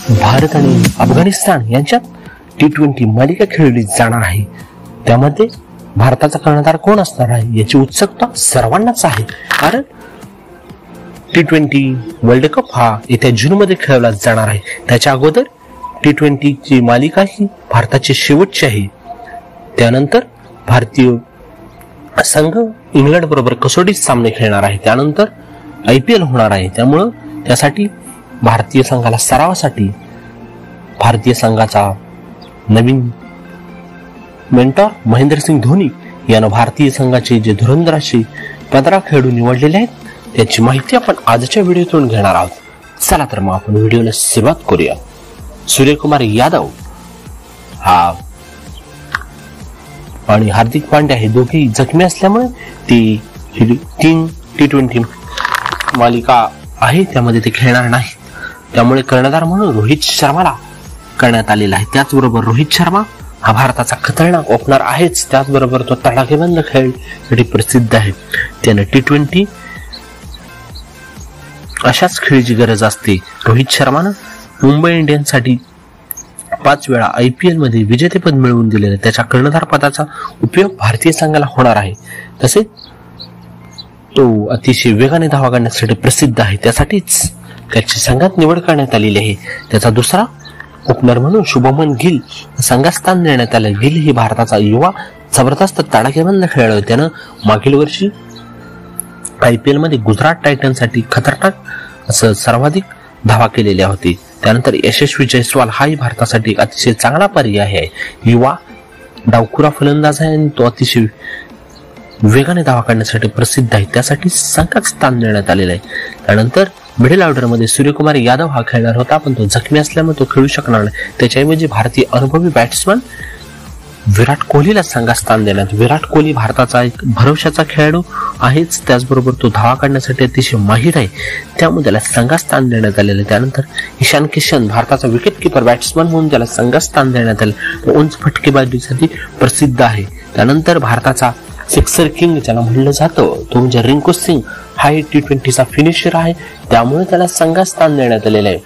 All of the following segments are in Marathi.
भारत आणि अफगाणिस्तान यांच्यात T20 मालिका खेळली जाणार आहे। त्यामध्ये भारताचा कर्णधार कोण असणार आहे याची उत्सुकता सर्वांनाच आहे, कारण T20 वर्ल्ड कप हा येत्या जूनमध्ये खेळवला जाणार आहे। त्याच्या अगोदर T20 ची मालिका ही भारताची शेवटची आहे। त्यानंतर भारतीय संघ इंग्लंड बरोबर कसोटी सामने खेळणार आहे। त्यानंतर IPL होणार आहे। त्यामुळे त्यासाठी भारतीय संघाला सरावासाठी भारतीय संघाचा नवीन मेंटॉर महेंद्रसिंग धोनी यानं भारतीय संघाचे जे धुरंधर असे 15 खेळाडू निवडलेले आहेत त्याची माहिती आपण आजच्या व्हिडिओतून घेणार आहोत। चला तर मग आपण व्हिडिओला सुरुवात करूया। सूर्यकुमार यादव हा आणि हार्दिक पांड्या हे दोघेही जखमी असल्यामुळे ती 3 T20 मालिका आहे त्यामध्ये ते खेळणार नाही। त्यामुळे कर्णधार म्हणून रोहित शर्माला करण्यात आलेला आहे। त्याचबरोबर रोहित शर्मा हा भारताचा खतरनाक ओपनर आहेच, त्याचबरोबर तो तडाखेबंद खेळासाठी प्रसिद्ध आहे। त्याने T20 अशाच खेळीची गरज असते। रोहित शर्मानं मुंबई इंडियन्ससाठी 5 वेळा IPL मध्ये विजेतेपद मिळवून दिलेले त्याच्या कर्णधार पदाचा उपयोग भारतीय संघाला होणार आहे। तसेच तो अतिशय वेगाने धावा काढण्यासाठी प्रसिद्ध आहे, त्यासाठीच त्याची संघात निवड करण्यात आलेली आहे। त्याचा दुसरा ओपनर म्हणून शुभमन गिल संघात स्थान देण्यात आले। गिल ही भारताचा युवा जबरदस्त तडाखेबंद खेळाडू, त्यानं मागील वर्षी IPL मध्ये गुजरात टायटन्ससाठी खतरनाक असं सर्वाधिक धावा केलेल्या होती। त्यानंतर यशस्वी जयस्वाल हाही भारतासाठी अतिशय चांगला पर्याय आहे। युवा डावखुरा फलंदाज आहे आणि तो अतिशय वेगाने धावा काढण्यासाठी प्रसिद्ध आहे, त्यासाठी संघात स्थान देण्यात आलेलं आहे। त्यानंतर मिडल ऑर्डर मध्ये सूर्यकुमार यादव हा खेळणार होता, पण तो जखमी असल्यामुळे तो खेळू शकणार नाही। त्याच्याऐवजी भारतीय अनुभवी बॅट्समन विराट कोहलीला संघात स्थान देण्यात। विराट कोहली भारताचा एक भरवशाचा खेळाडू आहेच, त्याचबरोबर तो धावा काढण्यासाठी अतिशय माहिर आहे, त्यामुळे त्याला संघात स्थान देण्यात आलेलं आहे। त्यानंतर ईशान किशन भारताचा विकेट किपर बॅट्समन म्हणून त्याला संघात स्थान देण्यात आले, तो उंच फटकेबाजीसाठी प्रसिद्ध आहे। त्यानंतर भारताचा सिक्सर किंग ज्याला म्हणलं जातं तो म्हणजे रिंकू सिंग हा T20 चा फिनिशर आहे, त्यामुळे त्याला संघात स्थान देण्यात आलेलं आहे।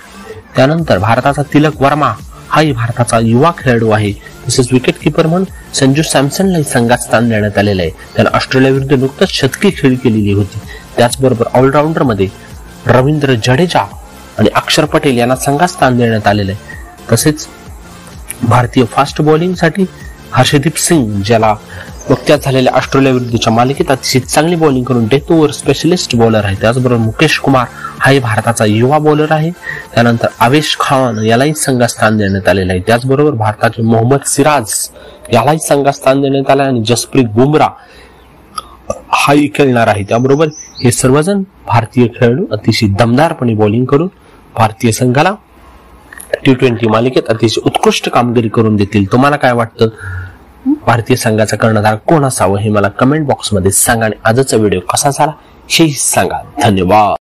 त्यानंतर भारताचा तिलक वर्मा हाही भारताचा युवा खेळाडू आहे। तसेच विकेट किपर म्हणून संजू सॅमसनलाही संघात स्थान देण्यात आलेलं आहे, त्यानं ऑस्ट्रेलिया विरुद्ध नुकतंच शतकी खेळी केलेली होती। त्याचबरोबर ऑलराऊंडर मध्ये रवींद्र जडेजा आणि अक्षर पटेल यांना संघात स्थान देण्यात आलेलं आहे। तसेच भारतीय फास्ट बॉलिंग साठी हर्षदीप सिंग ज्याला नुकत्याच झालेल्या ऑस्ट्रेलिया विरुद्धच्या मालिकेत अतिशय चांगली बॉलिंग करून डेथ ओव्हर स्पेशलिस्ट बॉलर आहे। त्याचबरोबर मुकेश कुमार हाही भारताचा युवा बॉलर आहे। त्यानंतर आवेश खान यालाही संघात स्थान देण्यात आलेलं आहे। त्याचबरोबर भारताचे मोहम्मद सिराज यालाही संघात स्थान देण्यात आलं आणि जसप्रीत बुमराह हाही खेळणार आहे। त्याबरोबर हे सर्वजण भारतीय खेळाडू अतिशय दमदारपणे बॉलिंग करून भारतीय संघाला T20 मालिकेत अतिशय उत्कृष्ट कामगिरी करून देतील। तुम्हाला काय वाटतं, भारतीय संघाचा कर्णधार कोण असावं हे मला कमेंट बॉक्स मध्ये सांगा आणि आजचा व्हिडिओ कसा झाला हे सांगा। धन्यवाद।